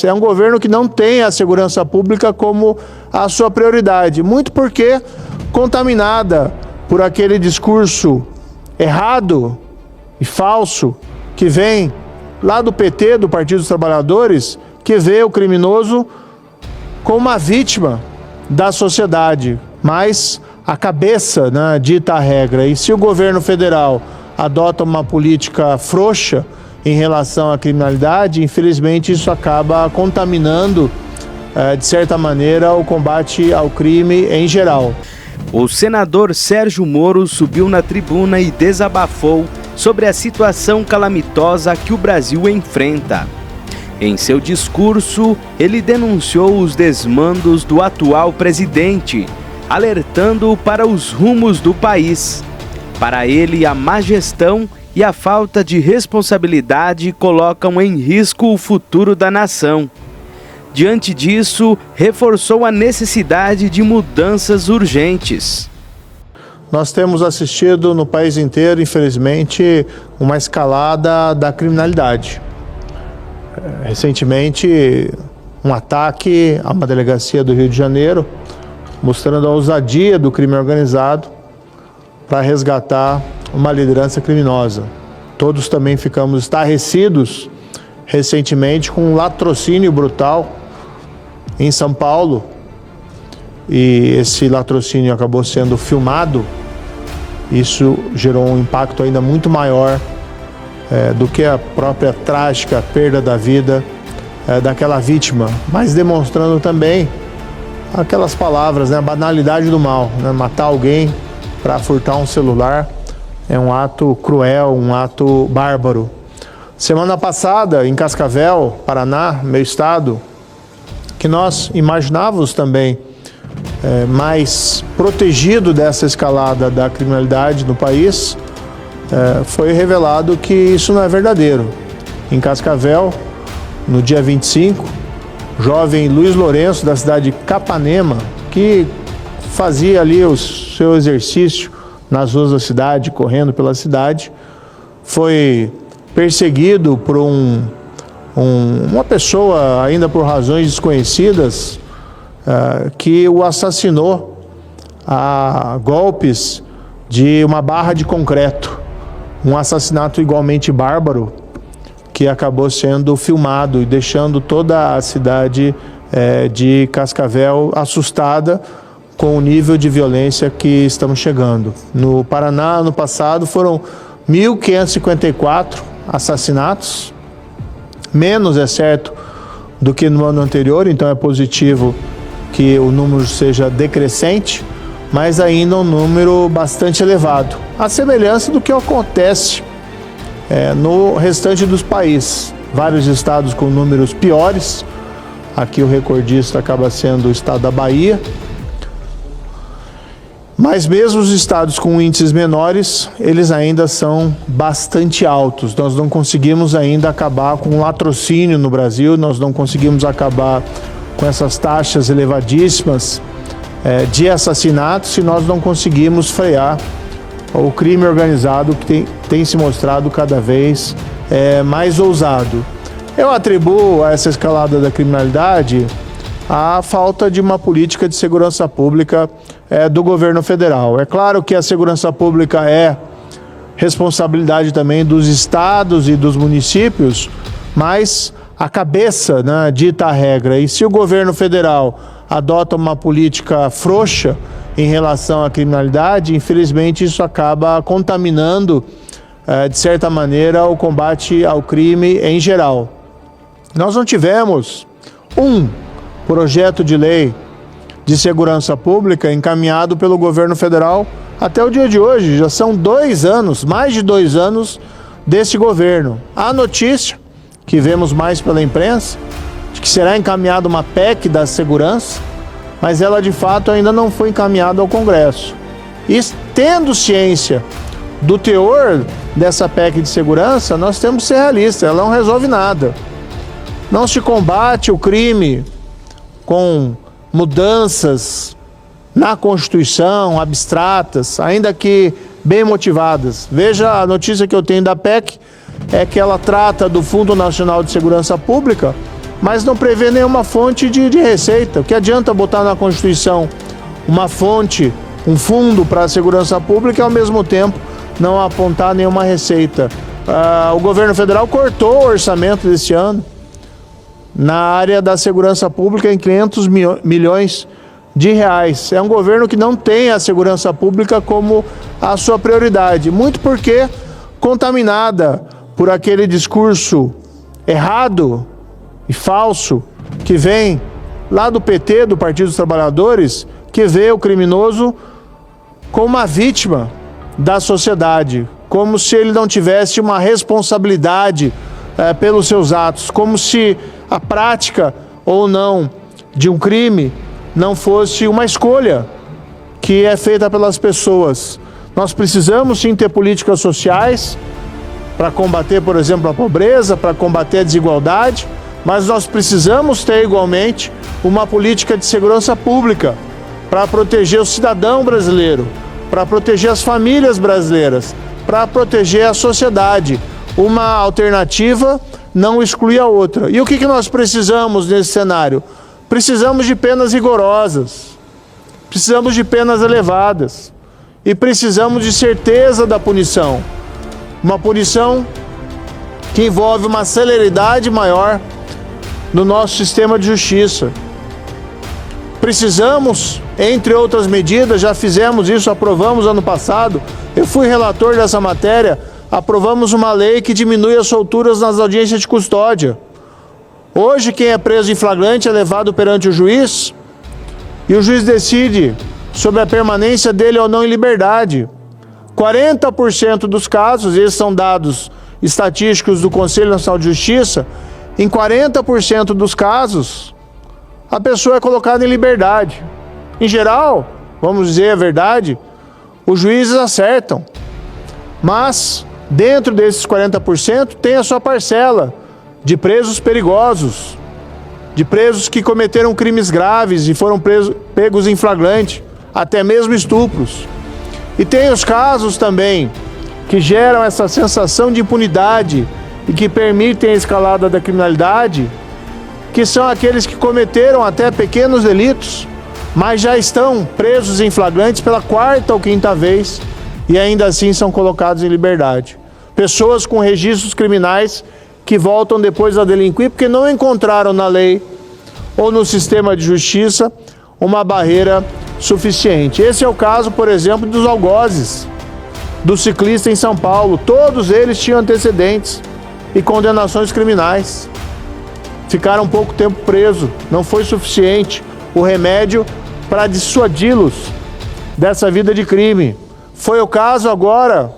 mas é um governo que não tem a segurança pública como a sua prioridade, muito porque contaminada por aquele discurso errado e falso que vem lá do PT, do Partido dos Trabalhadores, que vê o criminoso como uma vítima da sociedade, mas a cabeça, né, dita a regra. E se o governo federal adota uma política frouxa em relação à criminalidade, infelizmente isso acaba contaminando, de certa maneira, o combate ao crime em geral. O senador Sérgio Moro subiu na tribuna e desabafou sobre a situação calamitosa que o Brasil enfrenta. Em seu discurso, ele denunciou os desmandos do atual presidente, alertando para os rumos do país. Para ele, a má gestão e a falta de responsabilidade colocam em risco o futuro da nação. Diante disso, reforçou a necessidade de mudanças urgentes. Nós temos assistido no país inteiro, infelizmente, uma escalada da criminalidade. Recentemente, um ataque a uma delegacia do Rio de Janeiro, mostrando a ousadia do crime organizado para resgatar uma liderança criminosa. Todos também ficamos estarrecidos recentemente com um latrocínio brutal em São Paulo, e esse latrocínio acabou sendo filmado. Isso gerou um impacto ainda muito maior do que a própria trágica perda da vida daquela vítima, mas demonstrando também aquelas palavras, né, a banalidade do mal, né, matar alguém para furtar um celular é um ato cruel, um ato bárbaro. Semana passada, em Cascavel, Paraná, meu estado, que nós imaginávamos também mais protegido dessa escalada da criminalidade no país, foi revelado que isso não é verdadeiro. Em Cascavel, no dia 25, o jovem Luiz Lourenço, da cidade de Capanema, que fazia ali o seu exercício nas ruas da cidade, correndo pela cidade, foi perseguido por uma pessoa, ainda por razões desconhecidas, que o assassinou a golpes de uma barra de concreto. Um assassinato igualmente bárbaro, que acabou sendo filmado e deixando toda a cidade de Cascavel assustada com o nível de violência que estamos chegando. No Paraná, ano passado, foram 1.554 assassinatos, menos, é certo, do que no ano anterior, então é positivo que o número seja decrescente, mas ainda um número bastante elevado, à semelhança do que acontece no restante dos países. Vários estados com números piores, aqui o recordista acaba sendo o estado da Bahia, mas mesmo os estados com índices menores, eles ainda são bastante altos. Nós não conseguimos ainda acabar com o latrocínio no Brasil, nós não conseguimos acabar com essas taxas elevadíssimas de assassinatos se nós não conseguimos frear o crime organizado que tem se mostrado cada vez mais ousado. Eu atribuo a essa escalada da criminalidade a falta de uma política de segurança pública do governo federal. É claro que a segurança pública é responsabilidade também dos estados e dos municípios, mas a cabeça, né, dita a regra. E se o governo federal adota uma política frouxa em relação à criminalidade, infelizmente isso acaba contaminando, de certa maneira, o combate ao crime em geral. Nós não tivemos um projeto de lei de segurança pública encaminhado pelo governo federal até o dia de hoje. Já são 2 anos, mais de 2 anos desse governo. Há notícia, que vemos mais pela imprensa, de que será encaminhada uma PEC da segurança, mas ela de fato ainda não foi encaminhada ao Congresso. E tendo ciência do teor dessa PEC de segurança, nós temos que ser realistas, ela não resolve nada. Não se combate o crime com mudanças na Constituição, abstratas, ainda que bem motivadas. Veja, a notícia que eu tenho da PEC é que ela trata do Fundo Nacional de Segurança Pública mas não prevê nenhuma fonte de receita. O que adianta botar na Constituição uma fonte, um fundo para a segurança pública e ao mesmo tempo não apontar nenhuma receita? O governo federal cortou o orçamento desse ano na área da segurança pública em 500 milhões de reais. É um governo que não tem a segurança pública como a sua prioridade, muito porque contaminada por aquele discurso errado e falso que vem lá do PT, do Partido dos Trabalhadores, que vê o criminoso como uma vítima da sociedade, como se ele não tivesse uma responsabilidade pelos seus atos, como se a prática ou não de um crime não fosse uma escolha que é feita pelas pessoas. Nós precisamos sim ter políticas sociais para combater, por exemplo, a pobreza, para combater a desigualdade, mas nós precisamos ter igualmente uma política de segurança pública para proteger o cidadão brasileiro, para proteger as famílias brasileiras, para proteger a sociedade. Uma alternativa não exclui a outra. E o que nós precisamos nesse cenário? Precisamos de penas rigorosas, precisamos de penas elevadas e precisamos de certeza da punição. Uma punição que envolve uma celeridade maior no nosso sistema de justiça. Precisamos, entre outras medidas, já fizemos isso, aprovamos ano passado, eu fui relator dessa matéria, aprovamos uma lei que diminui as solturas nas audiências de custódia. Hoje, quem é preso em flagrante é levado perante o juiz e o juiz decide sobre a permanência dele ou não em liberdade. 40% dos casos, esses são dados estatísticos do Conselho Nacional de Justiça, em 40% dos casos, a pessoa é colocada em liberdade. Em geral, vamos dizer a verdade, os juízes acertam. Mas, dentro desses 40%, tem a sua parcela de presos perigosos, de presos que cometeram crimes graves e foram pegos em flagrante, até mesmo estupros. E tem os casos também que geram essa sensação de impunidade e que permitem a escalada da criminalidade, que são aqueles que cometeram até pequenos delitos, mas já estão presos em flagrantes pela 4ª ou 5ª vez e ainda assim são colocados em liberdade. Pessoas com registros criminais que voltam depois a delinquir porque não encontraram na lei ou no sistema de justiça uma barreira suficiente. Esse é o caso, por exemplo, dos algozes, do ciclista em São Paulo. Todos eles tinham antecedentes e condenações criminais. Ficaram pouco tempo presos, não foi suficiente o remédio para dissuadi-los dessa vida de crime. Foi o caso agora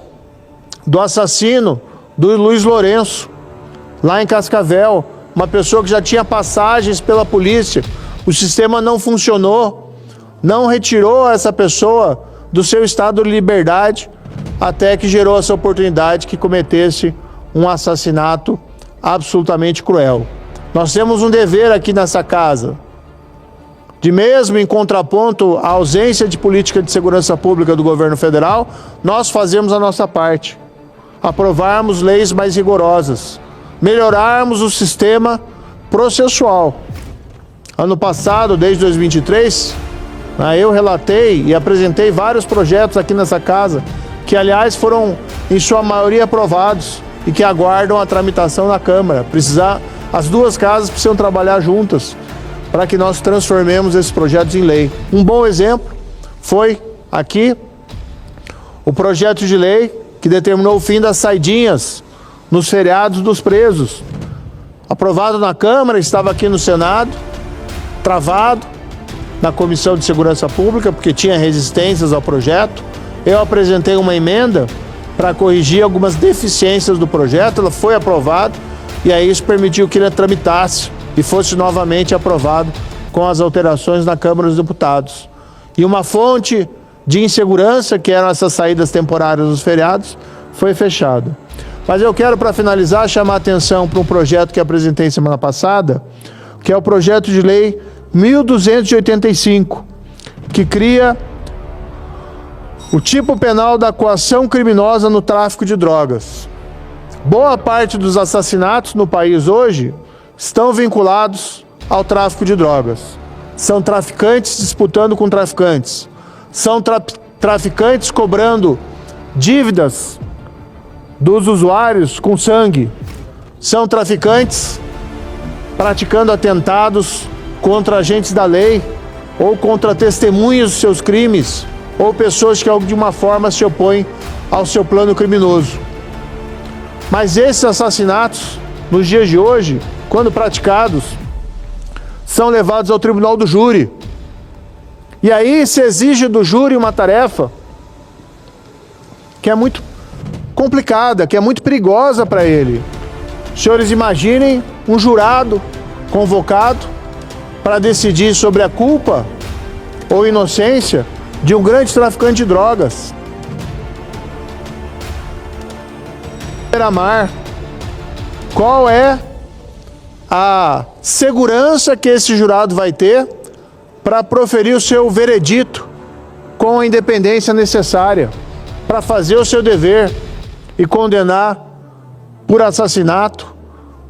do assassino do Luiz Lourenço, lá em Cascavel, uma pessoa que já tinha passagens pela polícia, o sistema não funcionou, não retirou essa pessoa do seu estado de liberdade, até que gerou essa oportunidade que cometesse um assassinato absolutamente cruel. Nós temos um dever aqui nessa casa, de mesmo em contraponto à ausência de política de segurança pública do governo federal, nós fazemos a nossa parte, aprovarmos leis mais rigorosas, melhorarmos o sistema processual. Ano passado, desde 2023, eu relatei e apresentei vários projetos aqui nessa casa, que aliás foram em sua maioria aprovados e que aguardam a tramitação na Câmara. As duas casas precisam trabalhar juntas para que nós transformemos esses projetos em lei. Um bom exemplo foi aqui o projeto de lei que determinou o fim das saidinhas nos feriados dos presos. Aprovado na Câmara, estava aqui no Senado, travado na Comissão de Segurança Pública, porque tinha resistências ao projeto. Eu apresentei uma emenda para corrigir algumas deficiências do projeto, ela foi aprovada, e aí isso permitiu que ele tramitasse e fosse novamente aprovado com as alterações na Câmara dos Deputados. E uma fonte de insegurança, que eram essas saídas temporárias dos feriados, foi fechada. Mas eu quero, para finalizar, chamar a atenção para um projeto que apresentei semana passada, que é o projeto de lei 1285, que cria o tipo penal da coação criminosa no tráfico de drogas. Boa parte dos assassinatos no país hoje estão vinculados ao tráfico de drogas. São traficantes disputando com traficantes. São traficantes cobrando dívidas dos usuários com sangue. São traficantes praticando atentados contra agentes da lei ou contra testemunhas dos seus crimes ou pessoas que de alguma forma se opõem ao seu plano criminoso. Mas esses assassinatos, nos dias de hoje, quando praticados, são levados ao tribunal do júri. E aí se exige do júri uma tarefa que é muito complicada, que é muito perigosa para ele. Os senhores imaginem um jurado convocado para decidir sobre a culpa ou inocência de um grande traficante de drogas. Amar, qual é a segurança que esse jurado vai ter para proferir o seu veredito com a independência necessária, para fazer o seu dever e condenar por assassinato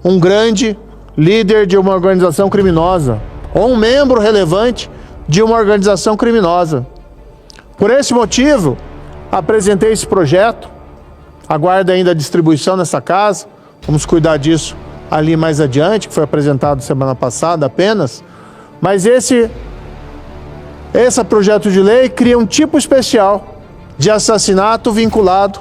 um grande líder de uma organização criminosa ou um membro relevante de uma organização criminosa. Por esse motivo, apresentei esse projeto, aguardo ainda a distribuição nessa casa, vamos cuidar disso ali mais adiante, que foi apresentado semana passada apenas, mas esse projeto de lei cria um tipo especial de assassinato vinculado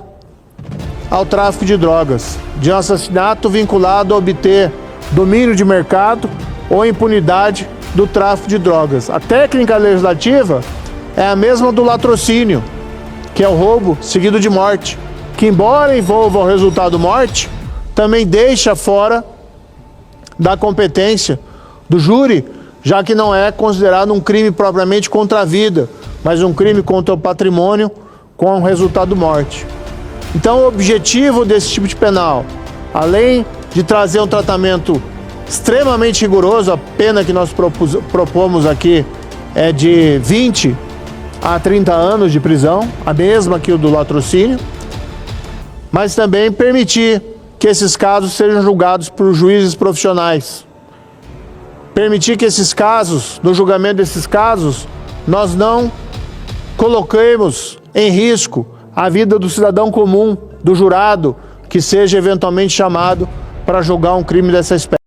ao tráfico de drogas, de um assassinato vinculado a obter domínio de mercado ou impunidade do tráfico de drogas. A técnica legislativa é a mesma do latrocínio, que é o roubo seguido de morte, que embora envolva o resultado morte, também deixa fora da competência do júri, já que não é considerado um crime propriamente contra a vida, mas um crime contra o patrimônio com o resultado morte. Então o objetivo desse tipo de penal, além de trazer um tratamento extremamente rigoroso, a pena que nós propomos aqui é de 20 a 30 anos de prisão, a mesma que o do latrocínio, mas também permitir que esses casos sejam julgados por juízes profissionais. Permitir que esses casos, no julgamento desses casos, nós não coloquemos em risco a vida do cidadão comum, do jurado, que seja eventualmente chamado para julgar um crime dessa espécie.